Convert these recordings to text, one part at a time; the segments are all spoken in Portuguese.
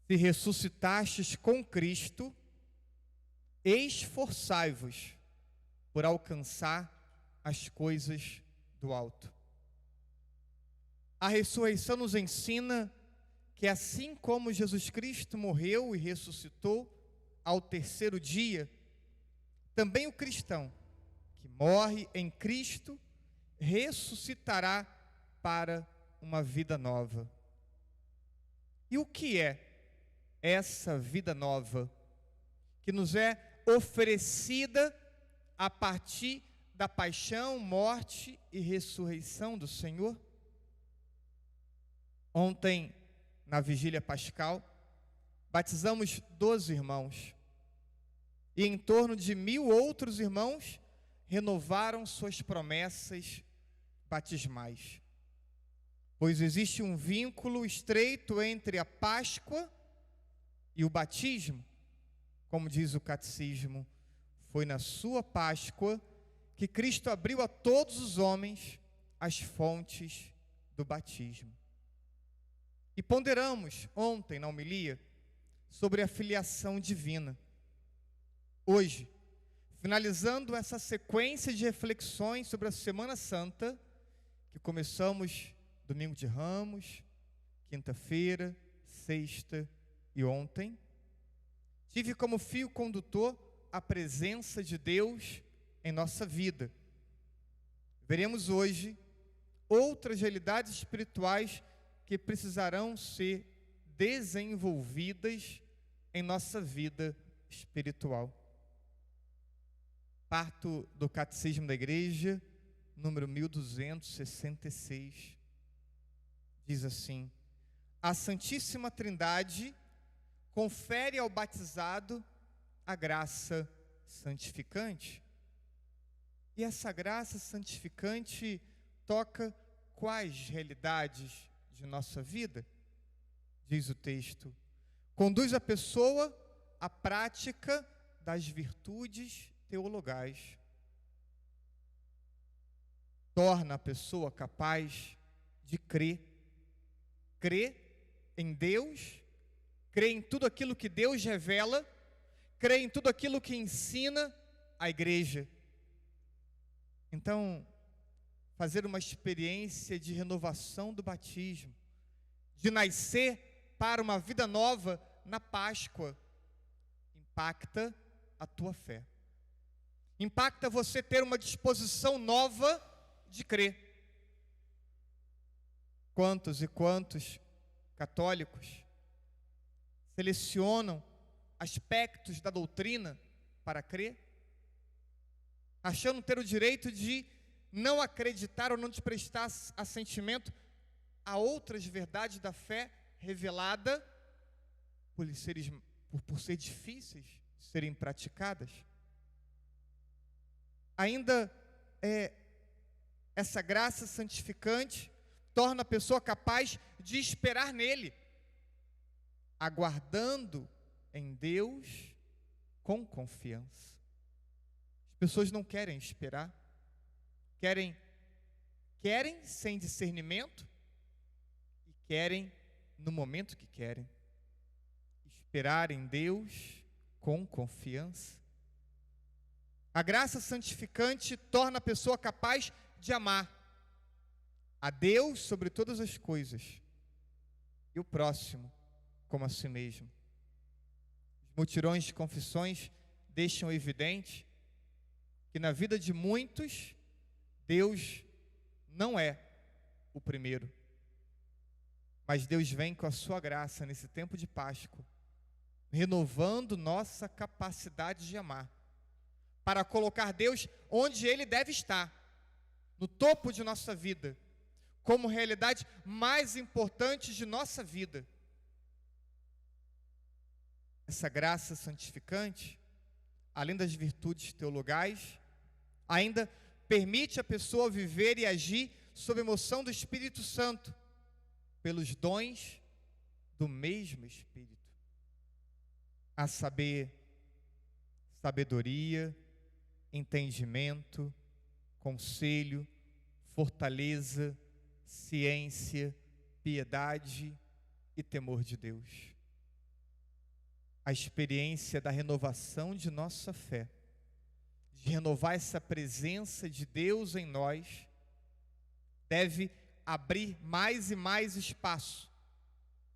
Se ressuscitastes com Cristo, esforçai-vos por alcançar as coisas do alto. A ressurreição nos ensina que assim como Jesus Cristo morreu e ressuscitou ao terceiro dia, também o cristão que morre em Cristo ressuscitará para uma vida nova. E o que é essa vida nova que nos é oferecida a partir da paixão, morte e ressurreição do Senhor? Ontem, na vigília pascal, batizamos 12 irmãos e em torno de 1.000 outros irmãos renovaram suas promessas batismais. Pois existe um vínculo estreito entre a Páscoa e o batismo. Como diz o catecismo, foi na sua Páscoa que Cristo abriu a todos os homens as fontes do batismo. E ponderamos ontem na homilia sobre a filiação divina. Hoje, finalizando essa sequência de reflexões sobre a Semana Santa, que começamos domingo de Ramos, quinta-feira, sexta e ontem, tive como fio condutor a presença de Deus em nossa vida. Veremos hoje outras realidades espirituais que precisarão ser desenvolvidas em nossa vida espiritual. Parto do Catecismo da Igreja, número 1266. Diz assim: a Santíssima Trindade confere ao batizado a graça santificante. E essa graça santificante toca quais realidades de nossa vida? Diz o texto: conduz a pessoa à prática das virtudes teologais. Torna a pessoa capaz de crer em Deus, crer em tudo aquilo que Deus revela, crer em tudo aquilo que ensina a igreja. Então, fazer uma experiência de renovação do batismo, de nascer para uma vida nova na Páscoa, impacta a tua fé. Impacta você ter uma disposição nova de crer. Quantos e quantos católicos selecionam aspectos da doutrina para crer, achando ter o direito de não acreditar ou não de prestar assentimento a outras verdades da fé revelada por ser difíceis de serem praticadas? Ainda essa graça santificante torna a pessoa capaz de esperar nele, aguardando em Deus com confiança. As pessoas não querem esperar, querem sem discernimento e querem no momento que querem. Esperar em Deus com confiança. A graça santificante torna a pessoa capaz de amar a Deus sobre todas as coisas e o próximo como a si mesmo. Os mutirões de confissões deixam evidente que na vida de muitos, Deus não é o primeiro, mas Deus vem com a sua graça nesse tempo de Páscoa, renovando nossa capacidade de amar, para colocar Deus onde Ele deve estar, no topo de nossa vida, como realidade mais importante de nossa vida. Essa graça santificante, além das virtudes teologais, ainda permite a pessoa viver e agir sob a emoção do Espírito Santo, pelos dons do mesmo Espírito, a saber, sabedoria, entendimento, conselho, fortaleza, ciência, piedade e temor de Deus. a experiência da renovação de nossa fé, de renovar essa presença de Deus em nós, deve abrir mais e mais espaço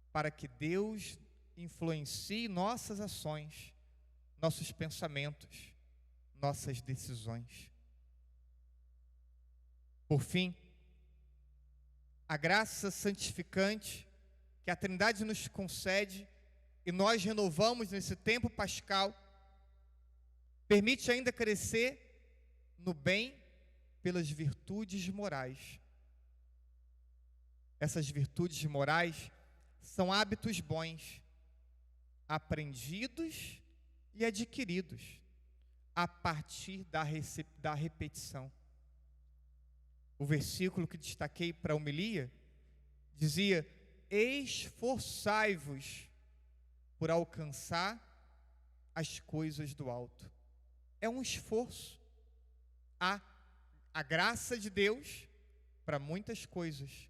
para que Deus influencie nossas ações, nossos pensamentos, nossas decisões. Por fim, a graça santificante que a Trindade nos concede e nós renovamos nesse tempo pascal, permite ainda crescer no bem pelas virtudes morais. Essas virtudes morais são hábitos bons, aprendidos e adquiridos a partir da repetição. O versículo que destaquei para a homilia dizia: esforçai-vos por alcançar as coisas do alto. É um esforço. Há a graça de Deus para muitas coisas,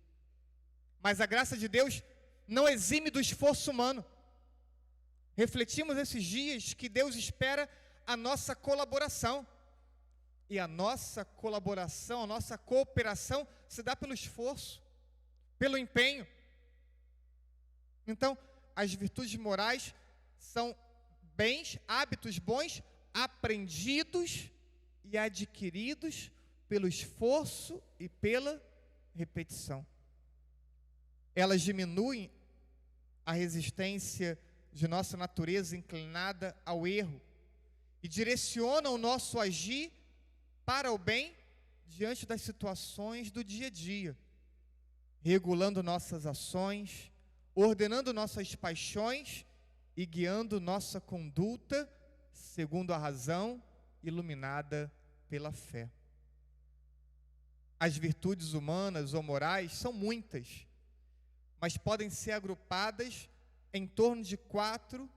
mas a graça de Deus não exime do esforço humano. Refletimos esses dias que Deus espera a nossa colaboração, e a nossa colaboração, a nossa cooperação se dá pelo esforço, pelo empenho. Então, as virtudes morais são bens, hábitos bons, aprendidos e adquiridos pelo esforço e pela repetição. Elas diminuem a resistência de nossa natureza inclinada ao erro e direcionam o nosso agir para o bem diante das situações do dia a dia, regulando nossas ações, ordenando nossas paixões e guiando nossa conduta segundo a razão iluminada pela fé. As virtudes humanas ou morais são muitas, mas podem ser agrupadas em torno de 4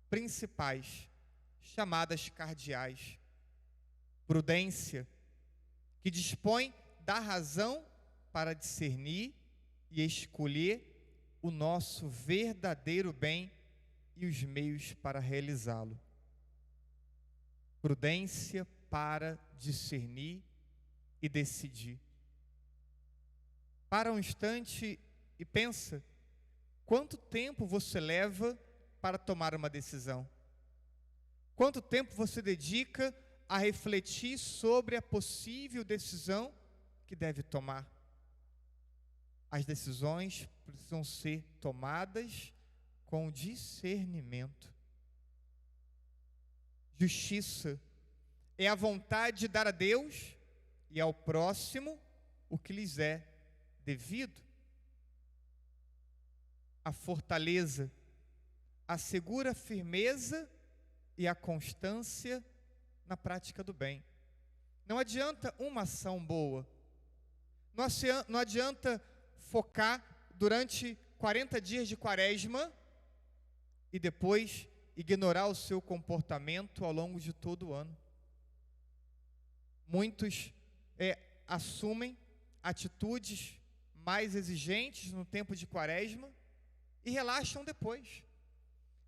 principais, chamadas cardeais. Prudência, que dispõe da razão para discernir e escolher o nosso verdadeiro bem e os meios para realizá-lo. Prudência para discernir e decidir. Para um instante e pensa, quanto tempo você leva para tomar uma decisão? Quanto tempo você dedica a refletir sobre a possível decisão que deve tomar? As decisões precisam ser tomadas com discernimento. Justiça é a vontade de dar a Deus e ao próximo o que lhes é devido. A fortaleza assegura a firmeza e a constância na prática do bem. Não adianta uma ação boa, não adianta focar durante 40 dias de quaresma e depois ignorar o seu comportamento ao longo de todo o ano. Muitos assumem atitudes mais exigentes no tempo de quaresma e relaxam depois.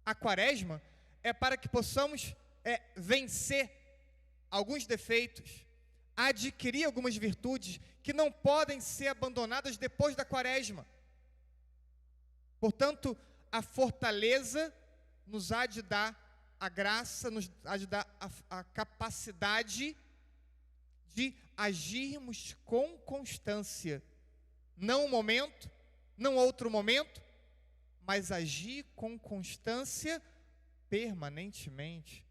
A quaresma é para que possamos vencer alguns defeitos, adquirir algumas virtudes que não podem ser abandonadas depois da quaresma. Portanto, a fortaleza nos há de dar a graça, nos há de dar a capacidade de agirmos com constância. Não um momento, não outro momento, mas agir com constância permanentemente.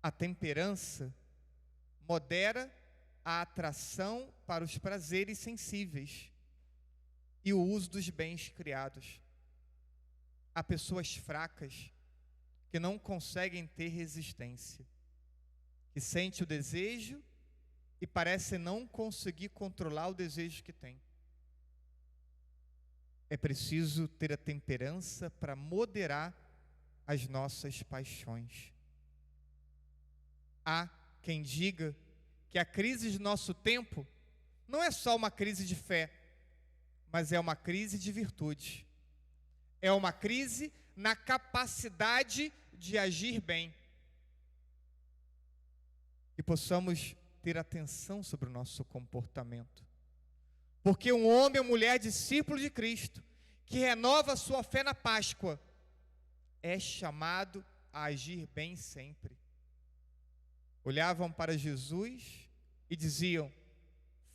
A temperança modera a atração para os prazeres sensíveis e o uso dos bens criados. Há pessoas fracas que não conseguem ter resistência, que sentem o desejo e parecem não conseguir controlar o desejo que têm. É preciso ter a temperança para moderar as nossas paixões. Há quem diga que a crise de nosso tempo não é só uma crise de fé, mas é uma crise de virtude. É uma crise na capacidade de agir bem. E possamos ter atenção sobre o nosso comportamento. Porque um homem ou mulher discípulo de Cristo, que renova a sua fé na Páscoa, é chamado a agir bem sempre. Olhavam para Jesus e diziam: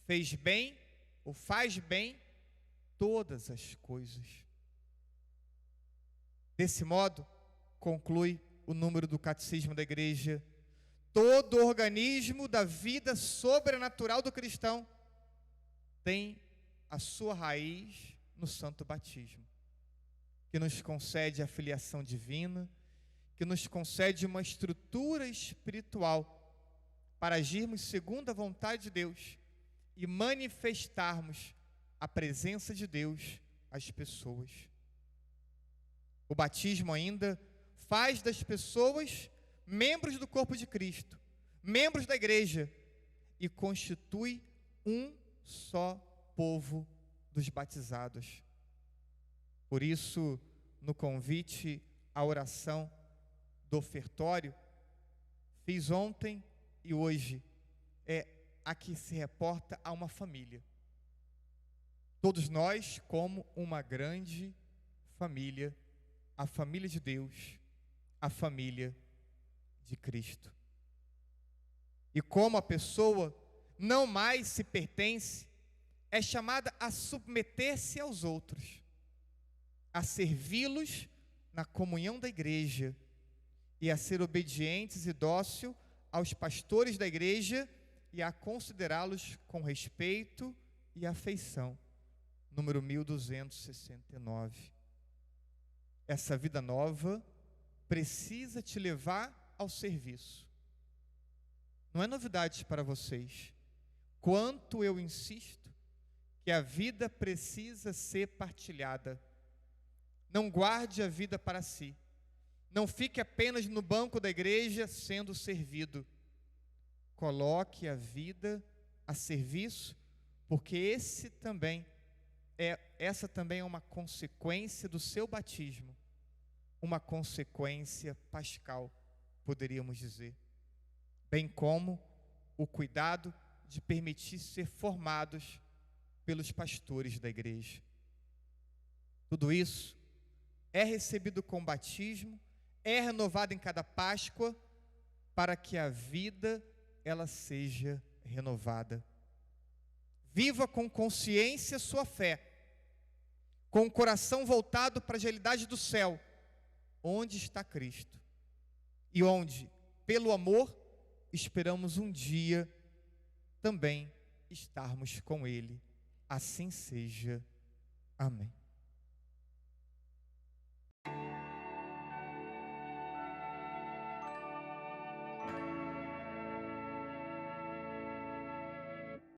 fez bem ou faz bem todas as coisas. Desse modo, conclui o número do Catecismo da Igreja: todo organismo da vida sobrenatural do cristão tem a sua raiz no santo batismo, que nos concede a filiação divina, que nos concede uma estrutura espiritual para agirmos segundo a vontade de Deus e manifestarmos a presença de Deus às pessoas. O batismo ainda faz das pessoas membros do corpo de Cristo, membros da igreja, e constitui um só povo dos batizados. Por isso, no convite à oração do ofertório, fiz ontem e hoje, aqui se reporta a uma família. Todos nós como uma grande família, a família de Deus, a família de Cristo. E como a pessoa não mais se pertence, é chamada a submeter-se aos outros, a servi-los na comunhão da igreja e a ser obedientes e dócil aos pastores da igreja e a considerá-los com respeito e afeição. Número 1269. Essa vida nova precisa te levar ao serviço. Não é novidade para vocês quanto eu insisto que a vida precisa ser partilhada. Não guarde a vida para si. Não fique apenas no banco da igreja sendo servido. Coloque a vida a serviço, porque essa também é uma consequência do seu batismo, uma consequência pascal, poderíamos dizer, bem como o cuidado de permitir ser formados pelos pastores da igreja. Tudo isso é recebido com batismo, é renovado em cada Páscoa, para que a vida ela seja renovada. Viva com consciência sua fé, com o coração voltado para a realidade do céu, onde está Cristo, e onde, pelo amor, esperamos um dia também estarmos com Ele. Assim seja. Amém.